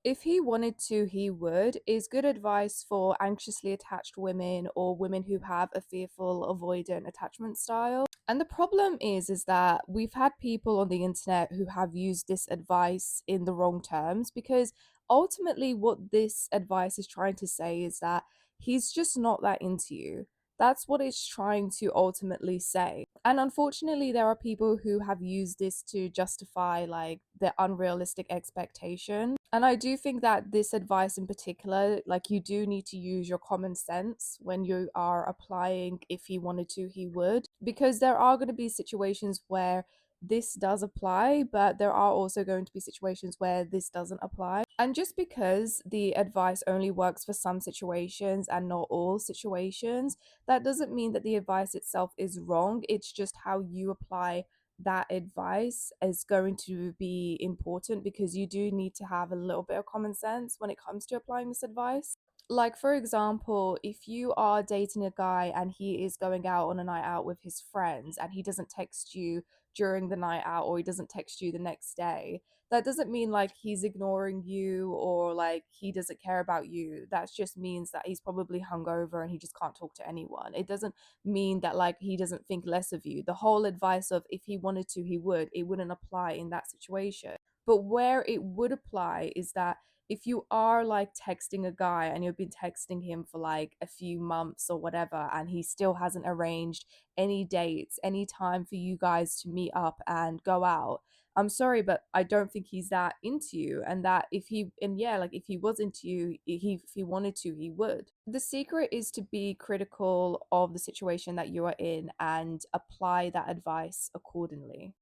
If he wanted to, he would is good advice for anxiously attached women or women who have a fearful, avoidant attachment style. And the problem is that we've had people on the internet who have used this advice in the wrong terms because ultimately what this advice is trying to say is that he's just not that into you. That's what it's trying to ultimately say. And unfortunately, there are people who have used this to justify like their unrealistic expectation. And I do think that this advice in particular, like you do need to use your common sense when you are applying if he wanted to, he would. Because there are going to be situations where this does apply, but there are also going to be situations where this doesn't apply. And just because the advice only works for some situations and not all situations, that doesn't mean that the advice itself is wrong. It's just how you apply that advice is going to be important because you do need to have a little bit of common sense when it comes to applying this advice. Like, for example, if you are dating a guy and he is going out on a night out with his friends and he doesn't text you during the night out or he doesn't text you the next day, that doesn't mean like he's ignoring you or like he doesn't care about you. That just means that he's probably hungover and he just can't talk to anyone. It doesn't mean that like he doesn't think less of you. The whole advice of if he wanted to, he would, it wouldn't apply in that situation. But where it would apply is that if you are like texting a guy and you've been texting him for like a few months or whatever, and he still hasn't arranged any dates, any time for you guys to meet up and go out, I'm sorry, but I don't think he's that into you. And that if he, and yeah, like if he was into you, if he wanted to, he would. The secret is to be critical of the situation that you are in and apply that advice accordingly.